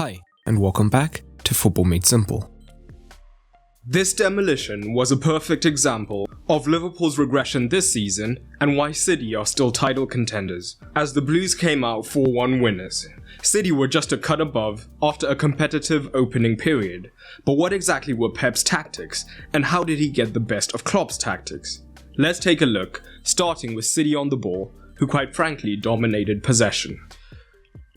Hi, and welcome back to Football Made Simple. This demolition was a perfect example of Liverpool's regression this season and why City are still title contenders, as the Blues came out 4-1 winners. City were just a cut above after a competitive opening period, but what exactly were Pep's tactics, and how did he get the best of Klopp's tactics? Let's take a look, starting with City on the ball, who quite frankly dominated possession.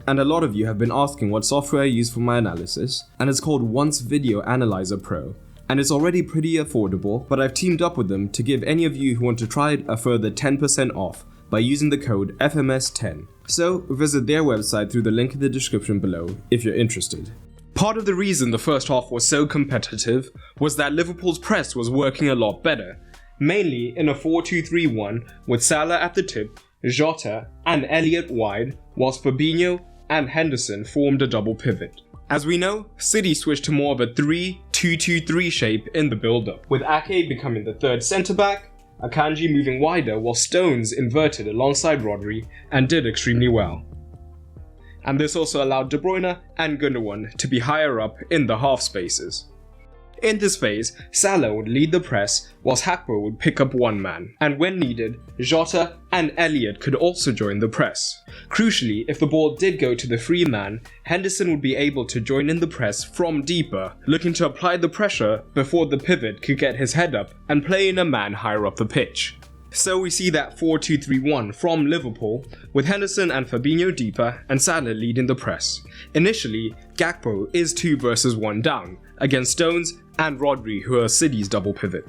And a lot of you have been asking what software I use for my analysis, and it's called Once Video Analyzer Pro. And it's already pretty affordable, but I've teamed up with them to give any of you who want to try it a further 10% off by using the code FMS10. So visit their website through the link in the description below if you're interested. Part of the reason the first half was so competitive was that Liverpool's press was working a lot better, mainly in a 4-2-3-1 with Salah at the tip, Jota and Elliott wide, whilst Fabinho and Henderson formed a double pivot. As we know, City switched to more of a 3-2-2-3 shape in the build-up, with Ake becoming the third centre-back, Akanji moving wider while Stones inverted alongside Rodri and did extremely well. And this also allowed De Bruyne and Gundogan to be higher up in the half spaces. In this phase, Salah would lead the press whilst Gakpo would pick up one man, and when needed, Jota and Elliott could also join the press. Crucially, if the ball did go to the free man, Henderson would be able to join in the press from deeper, looking to apply the pressure before the pivot could get his head up and play in a man higher up the pitch. So we see that 4-2-3-1 from Liverpool, with Henderson and Fabinho deeper and Salah leading the press. Initially, Gakpo is 2 versus 1 down, against Stones and Rodri, who are City's double pivot.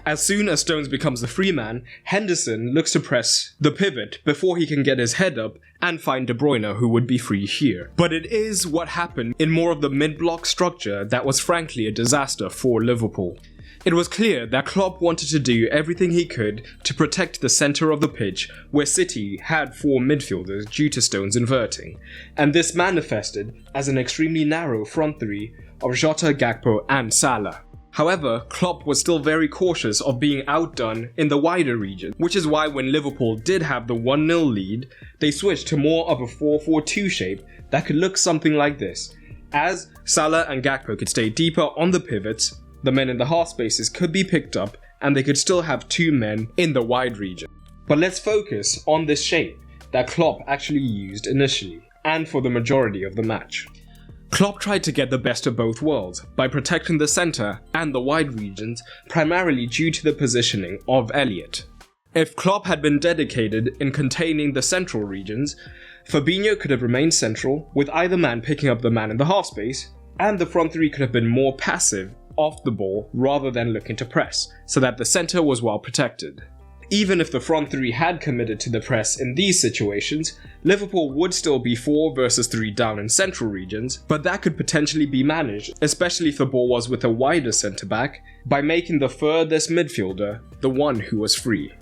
As soon as Stones becomes the free man, Henderson looks to press the pivot before he can get his head up and find De Bruyne, who would be free here. But it is what happened in more of the mid-block structure that was frankly a disaster for Liverpool. It was clear that Klopp wanted to do everything he could to protect the centre of the pitch, where City had 4 midfielders due to Stones inverting, and this manifested as an extremely narrow front three of Jota, Gakpo and Salah. However, Klopp was still very cautious of being outdone in the wider region, which is why when Liverpool did have the 1-0 lead, they switched to more of a 4-4-2 shape that could look something like this. As Salah and Gakpo could stay deeper on the pivots, the men in the half spaces could be picked up and they could still have 2 men in the wide region. But let's focus on this shape that Klopp actually used initially and for the majority of the match. Klopp tried to get the best of both worlds by protecting the centre and the wide regions, primarily due to the positioning of Elliott. If Klopp had been dedicated in containing the central regions, Fabinho could have remained central, with either man picking up the man in the half space, and the front three could have been more passive off the ball rather than looking to press, so that the centre was well protected. Even if the front three had committed to the press in these situations, Liverpool would still be 4 versus 3 down in central regions, but that could potentially be managed, especially if the ball was with a wider centre-back, by making the furthest midfielder the one who was free.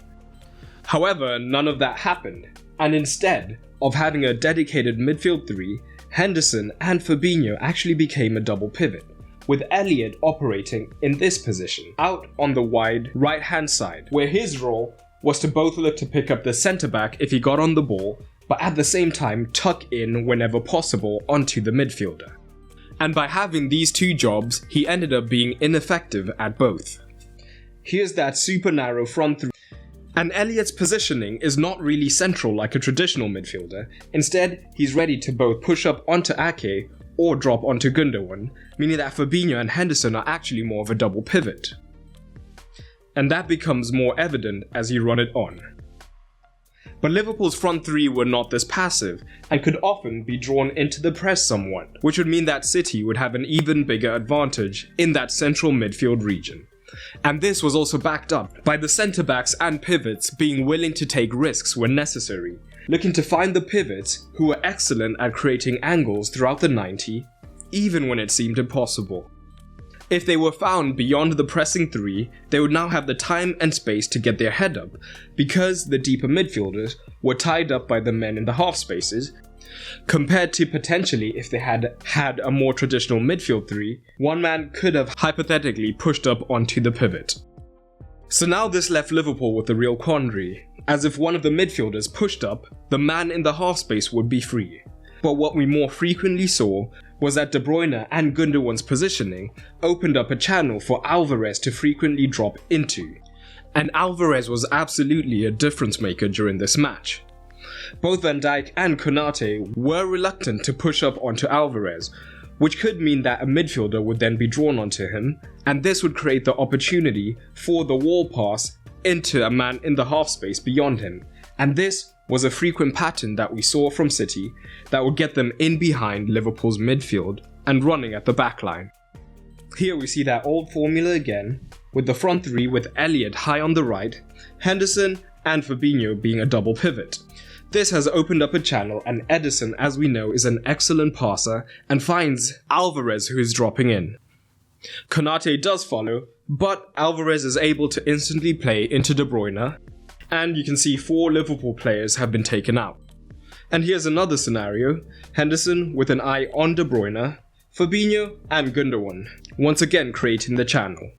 However, none of that happened, and instead of having a dedicated midfield three, Henderson and Fabinho actually became a double pivot, with Elliott operating in this position, out on the wide right-hand side, where his role was to both look to pick up the centre-back if he got on the ball, but at the same time tuck in whenever possible onto the midfielder. And by having these 2 jobs, he ended up being ineffective at both. Here's that super narrow front three, and Elliott's positioning is not really central like a traditional midfielder. Instead, he's ready to both push up onto Ake or drop onto Gundogan, meaning that Fabinho and Henderson are actually more of a double pivot. And that becomes more evident as you run it on. But Liverpool's front three were not this passive, and could often be drawn into the press somewhat, which would mean that City would have an even bigger advantage in that central midfield region. And this was also backed up by the centre-backs and pivots being willing to take risks when necessary, looking to find the pivots who were excellent at creating angles throughout the 90, even when it seemed impossible. If they were found beyond the pressing three, they would now have the time and space to get their head up, because the deeper midfielders were tied up by the men in the half spaces, compared to potentially if they had had a more traditional midfield three, one man could have hypothetically pushed up onto the pivot. So now this left Liverpool with a real quandary, as if one of the midfielders pushed up, the man in the half space would be free. But what we more frequently saw was that De Bruyne and Gundogan's positioning opened up a channel for Alvarez to frequently drop into. And Alvarez was absolutely a difference maker during this match. Both Van Dijk and Konate were reluctant to push up onto Alvarez, which could mean that a midfielder would then be drawn onto him, and this would create the opportunity for the wall pass into a man in the half space beyond him. And this was a frequent pattern that we saw from City that would get them in behind Liverpool's midfield and running at the back line. Here we see that old formula again, with the front three with Elliott high on the right, Henderson and Fabinho being a double pivot. This has opened up a channel, and Ederson, as we know, is an excellent passer and finds Alvarez, who is dropping in. Konate does follow, but Alvarez is able to instantly play into De Bruyne, and you can see 4 Liverpool players have been taken out. And here's another scenario: Henderson with an eye on De Bruyne, Fabinho and Gundogan, once again creating the channel.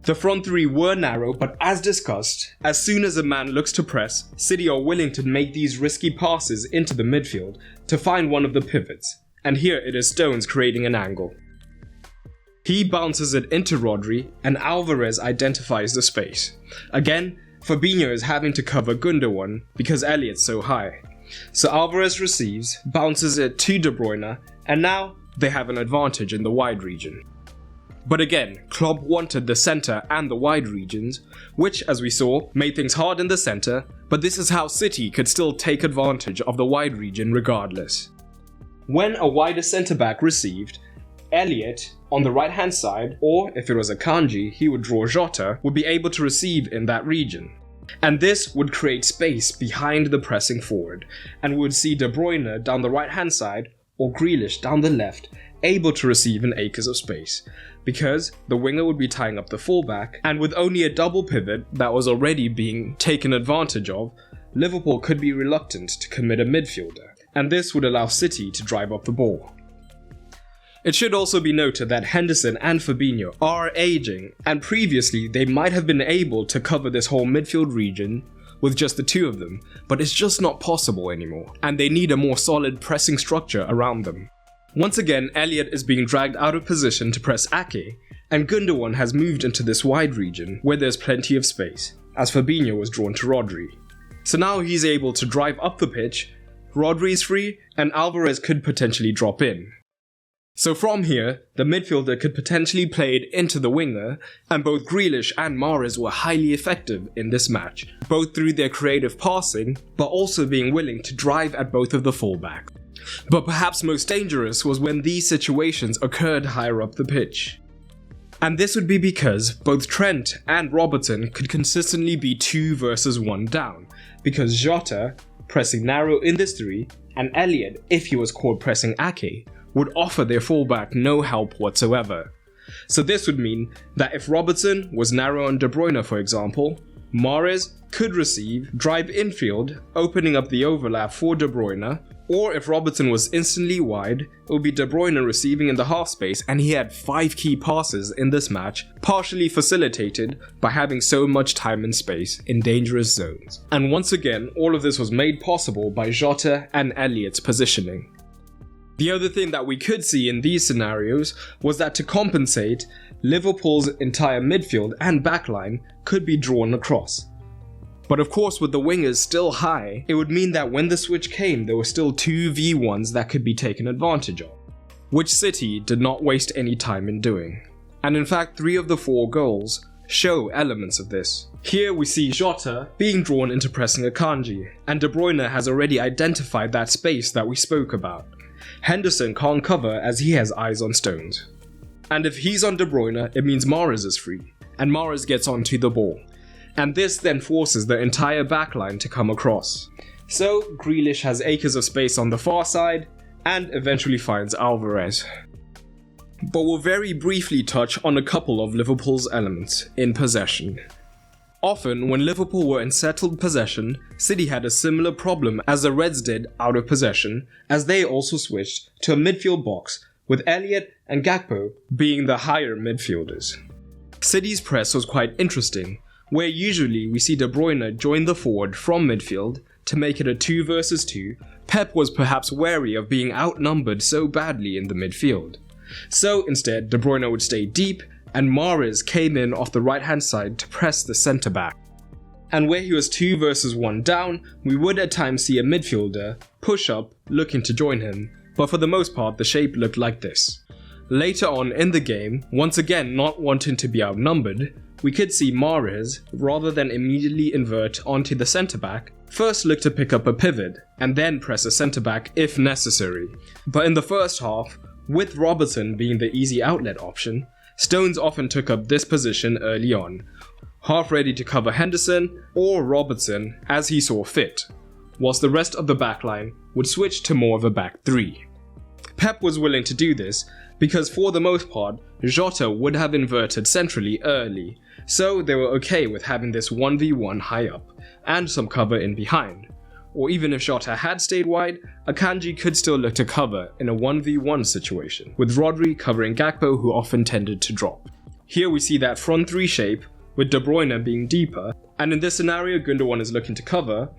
The front three were narrow, but as discussed, as soon as a man looks to press, City are willing to make these risky passes into the midfield to find one of the pivots, and here it is Stones creating an angle. He bounces it into Rodri, and Alvarez identifies the space. Again, Fabinho is having to cover Gundogan because Elliott's so high. So Alvarez receives, bounces it to De Bruyne, and now they have an advantage in the wide region. But again, Klopp wanted the centre and the wide regions, which, as we saw, made things hard in the centre, but this is how City could still take advantage of the wide region regardless. When a wider centre-back received, Elliott on the right hand side, or if it was a Kanji, he would draw Jota, would be able to receive in that region. And this would create space behind the pressing forward, and we would see De Bruyne down the right hand side, or Grealish down the left, able to receive in acres of space, because the winger would be tying up the fullback, and with only a double pivot that was already being taken advantage of, Liverpool could be reluctant to commit a midfielder, and this would allow City to drive up the ball. It should also be noted that Henderson and Fabinho are aging, and previously they might have been able to cover this whole midfield region with just the two of them, but it's just not possible anymore, and they need a more solid pressing structure around them. Once again, Elliott is being dragged out of position to press Ake, and Gundogan has moved into this wide region where there's plenty of space, as Fabinho was drawn to Rodri. So now he's able to drive up the pitch, Rodri is free, and Alvarez could potentially drop in. So from here, the midfielder could potentially play it into the winger, and both Grealish and Mahrez were highly effective in this match, both through their creative passing, but also being willing to drive at both of the fullbacks. But perhaps most dangerous was when these situations occurred higher up the pitch. And this would be because both Trent and Robertson could consistently be 2 versus 1 down, because Jota, pressing narrow in this 3, and Elliott, if he was caught pressing Ake, would offer their fullback no help whatsoever. So this would mean that if Robertson was narrow on De Bruyne, for example, Mahrez could receive, drive infield, opening up the overlap for De Bruyne, or if Robertson was instantly wide, it would be De Bruyne receiving in the half space, and he had 5 key passes in this match, partially facilitated by having so much time and space in dangerous zones. And once again, all of this was made possible by Jota and Elliott's positioning. The other thing that we could see in these scenarios was that to compensate, Liverpool's entire midfield and backline could be drawn across. But of course, with the wingers still high, it would mean that when the switch came, there were still 2 V1s that could be taken advantage of, which City did not waste any time in doing. And in fact, 3 of the 4 goals show elements of this. Here we see Jota being drawn into pressing Akanji, and De Bruyne has already identified that space that we spoke about. Henderson can't cover as he has eyes on Stones. And if he's on De Bruyne, it means Mahrez is free, and Mahrez gets onto the ball. And this then forces the entire backline to come across. So Grealish has acres of space on the far side, and eventually finds Alvarez. But we'll very briefly touch on a couple of Liverpool's elements in possession. Often, when Liverpool were in settled possession, City had a similar problem as the Reds did out of possession, as they also switched to a midfield box, with Elliott and Gakpo being the higher midfielders. City's press was quite interesting, where usually we see De Bruyne join the forward from midfield to make it a 2 versus 2, Pep was perhaps wary of being outnumbered so badly in the midfield. So instead, De Bruyne would stay deep, and Mahrez came in off the right hand side to press the centre back. And where he was 2 versus 1 down, we would at times see a midfielder push up looking to join him, but for the most part the shape looked like this. Later on in the game, once again not wanting to be outnumbered, we could see Mahrez, rather than immediately invert onto the centre back, first look to pick up a pivot and then press a centre back if necessary. But in the first half, with Robertson being the easy outlet option, Stones often took up this position early on, half ready to cover Henderson or Robertson as he saw fit, whilst the rest of the backline would switch to more of a back three. Pep was willing to do this because for the most part, Jota would have inverted centrally early, so they were okay with having this 1v1 high up and some cover in behind. Or even if Jota had stayed wide, Akanji could still look to cover in a 1v1 situation, with Rodri covering Gakpo, who often tended to drop. Here we see that front three shape, with De Bruyne being deeper, and in this scenario Gundogan is looking to cover,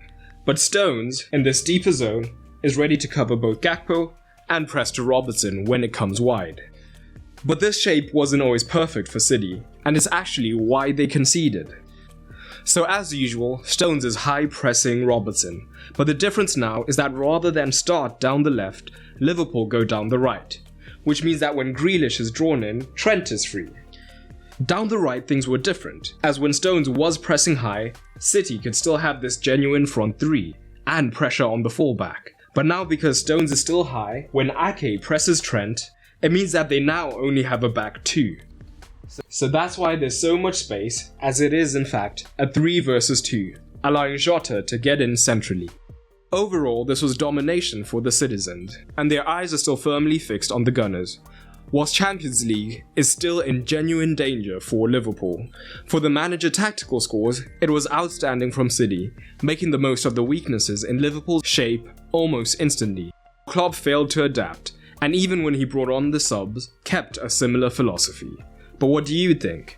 but Stones, in this deeper zone, is ready to cover both Gakpo and press to Robertson when it comes wide. But this shape wasn't always perfect for City, and it's actually why they conceded. So as usual, Stones is high pressing Robertson, but the difference now is that rather than start down the left, Liverpool go down the right, which means that when Grealish is drawn in, Trent is free. Down the right things were different, as when Stones was pressing high, City could still have this genuine front three, and pressure on the fullback. But now because Stones is still high, when Ake presses Trent, it means that they now only have a back two. So that's why there's so much space, as it is in fact a 3 versus 2, allowing Jota to get in centrally. Overall, this was domination for the citizens, and their eyes are still firmly fixed on the Gunners, whilst Champions League is still in genuine danger for Liverpool. For the manager tactical scores, it was outstanding from City, making the most of the weaknesses in Liverpool's shape almost instantly. Klopp failed to adapt, and even when he brought on the subs, kept a similar philosophy. But what do you think?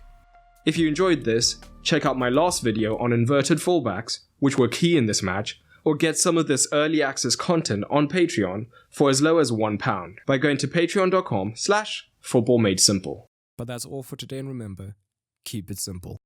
If you enjoyed this, check out my last video on inverted fullbacks, which were key in this match, or get some of this early access content on Patreon for as low as £1 by going to patreon.com/footballmadesimple. But that's all for today, and remember, keep it simple.